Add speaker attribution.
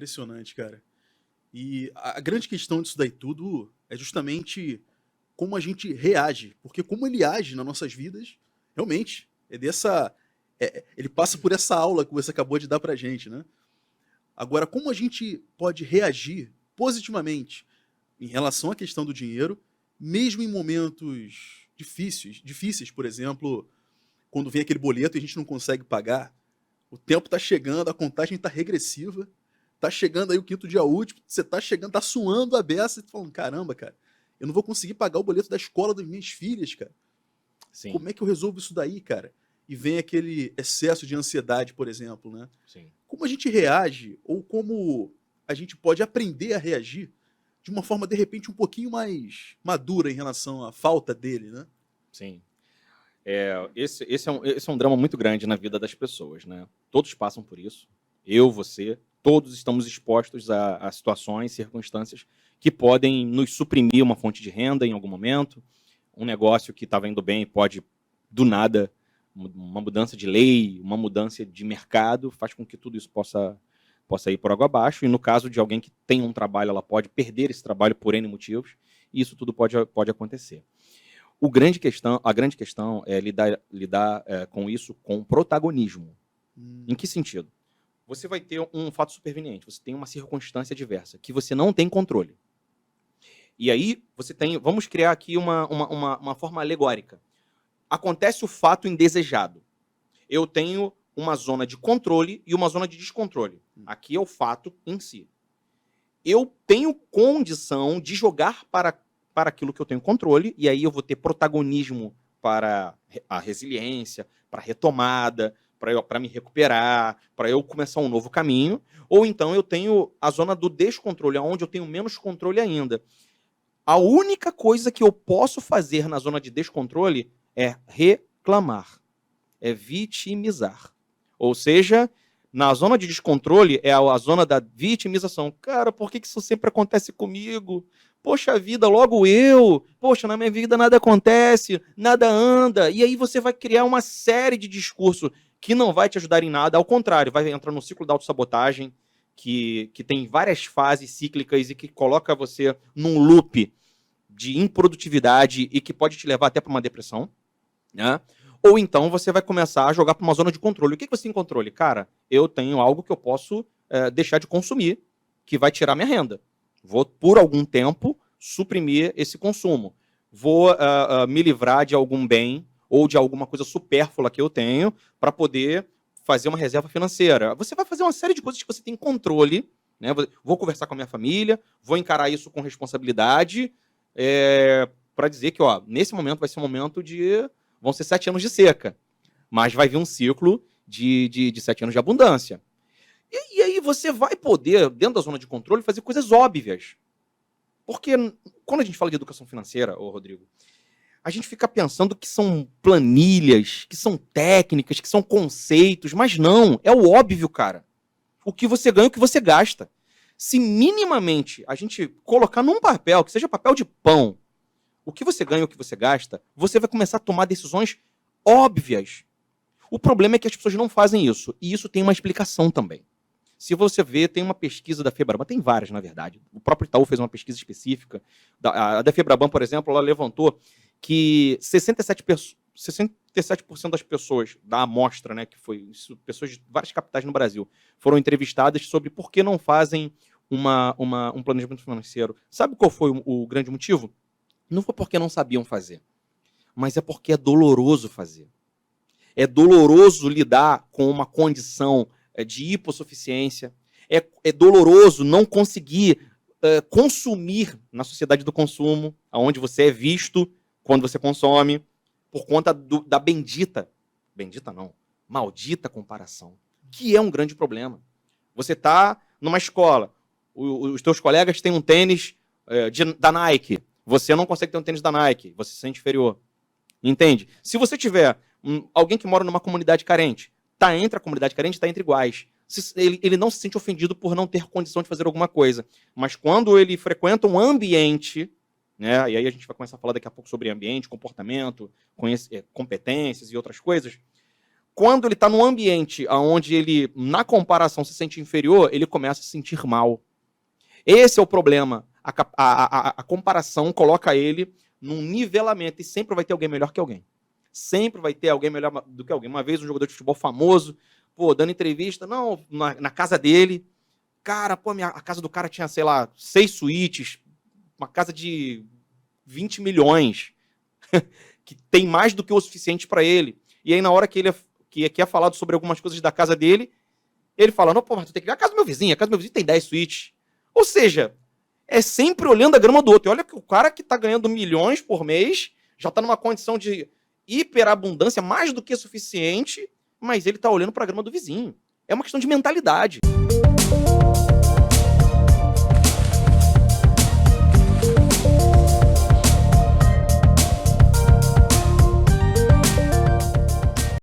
Speaker 1: impressionante, cara. E a grande questão disso daí tudo é justamente como a gente reage. Porque como ele age nas nossas vidas, realmente, ele passa por essa aula que você acabou de dar pra gente, né? Agora, como a gente pode reagir positivamente em relação à questão do dinheiro, mesmo em momentos difíceis, por exemplo, quando vem aquele boleto e a gente não consegue pagar, o tempo tá chegando, a contagem tá regressiva, tá chegando aí o quinto dia útil, você tá chegando, tá suando a beça, e tu falando, caramba, cara, eu não vou conseguir pagar o boleto da escola das minhas filhas, cara.
Speaker 2: Sim,
Speaker 1: Como é que eu resolvo isso daí, cara? E vem aquele excesso de ansiedade, por exemplo, né?
Speaker 2: sim,
Speaker 1: Como a gente reage, ou como a gente pode aprender a reagir de uma forma, de repente, um pouquinho mais madura em relação à falta dele, né?
Speaker 2: sim. Esse é um drama muito grande na vida das pessoas, né? Todos passam por isso. Eu, você, todos estamos expostos a situações, circunstâncias que podem nos suprimir uma fonte de renda em algum momento. Um negócio que estava indo bem pode, do nada, uma mudança de lei, uma mudança de mercado, faz com que tudo isso possa ir por água abaixo. E no caso de alguém que tem um trabalho, ela pode perder esse trabalho por N motivos. E isso tudo pode acontecer. A grande questão é lidar com isso com protagonismo. Em que sentido? Você vai ter um fato superveniente, você tem uma circunstância adversa que você não tem controle. E aí você tem. Vamos criar aqui uma forma alegórica. Acontece o fato indesejado. Eu tenho uma zona de controle e uma zona de descontrole. Aqui é o fato em si. Eu tenho condição de jogar para aquilo que eu tenho controle, e aí eu vou ter protagonismo para a resiliência, para a retomada, para me recuperar, para eu começar um novo caminho. Ou então eu tenho a zona do descontrole, onde eu tenho menos controle ainda. A única coisa que eu posso fazer na zona de descontrole é reclamar, é vitimizar. Ou seja, na zona de descontrole é a zona da vitimização. Cara, por que isso sempre acontece comigo? Poxa vida, logo eu. Poxa, na minha vida nada acontece, nada anda. E aí você vai criar uma série de discursos que não vai te ajudar em nada. Ao contrário, vai entrar no ciclo da autossabotagem, que tem várias fases cíclicas e que coloca você num loop de improdutividade e que pode te levar até para uma depressão, né? Ou então você vai começar a jogar para uma zona de controle. O que você tem controle? Cara, eu tenho algo que eu posso deixar de consumir, que vai tirar minha renda. Vou, por algum tempo, suprimir esse consumo. Vou me livrar de algum bem ou de alguma coisa supérflua que eu tenho para poder fazer uma reserva financeira. Você vai fazer uma série de coisas que você tem controle, né? Vou conversar com a minha família, vou encarar isso com responsabilidade, para dizer que, ó, nesse momento vai ser um momento de... Vão ser 7 anos de seca, mas vai vir um ciclo de 7 anos de abundância. E aí você vai poder, dentro da zona de controle, fazer coisas óbvias. Porque quando a gente fala de educação financeira, ô Rodrigo, a gente fica pensando que são planilhas, que são técnicas, que são conceitos, mas não, é o óbvio, cara. O que você ganha, o que você gasta. Se minimamente a gente colocar num papel, que seja papel de pão, o que você ganha, o que você gasta, você vai começar a tomar decisões óbvias. O problema é que as pessoas não fazem isso. E isso tem uma explicação também. Se você vê, tem uma pesquisa da Febraban, tem várias, na verdade. O próprio Itaú fez uma pesquisa específica. A da Febraban, por exemplo, ela levantou que 67% das pessoas da amostra, né, que foi pessoas de várias capitais no Brasil, foram entrevistadas sobre por que não fazem um planejamento financeiro. Sabe qual foi o grande motivo? Não foi porque não sabiam fazer, mas é porque é doloroso fazer. É doloroso lidar com uma condição de hipossuficiência. É doloroso não conseguir consumir na sociedade do consumo, onde você é visto quando você consome, por conta da bendita não, maldita comparação, que é um grande problema. Você está numa escola, os teus colegas têm um tênis da Nike, você não consegue ter um tênis da Nike, você se sente inferior. Entende? Se você tiver alguém que mora numa comunidade carente, está entre a comunidade carente, está entre iguais. Ele não se sente ofendido por não ter condição de fazer alguma coisa. Mas quando ele frequenta um ambiente, né, e aí a gente vai começar a falar daqui a pouco sobre ambiente, comportamento, competências e outras coisas, quando ele está num ambiente onde ele, na comparação, se sente inferior, ele começa a se sentir mal. Esse é o problema. A comparação coloca ele num nivelamento e sempre vai ter alguém melhor que alguém. Sempre vai ter alguém melhor do que alguém. Uma vez um jogador de futebol famoso, dando entrevista, não, na casa dele, cara, a casa do cara tinha, sei lá, 6 suítes, uma casa de 20 milhões, que tem mais do que o suficiente para ele. E aí, na hora que ele é falado sobre algumas coisas da casa dele, ele fala, não, mas tu tem que ver a casa do meu vizinho tem 10 suítes. Ou seja, é sempre olhando a grama do outro. E olha que o cara que tá ganhando milhões por mês, já tá numa condição de hiperabundância, mais do que suficiente, mas ele tá olhando para a grama do vizinho. É uma questão de mentalidade.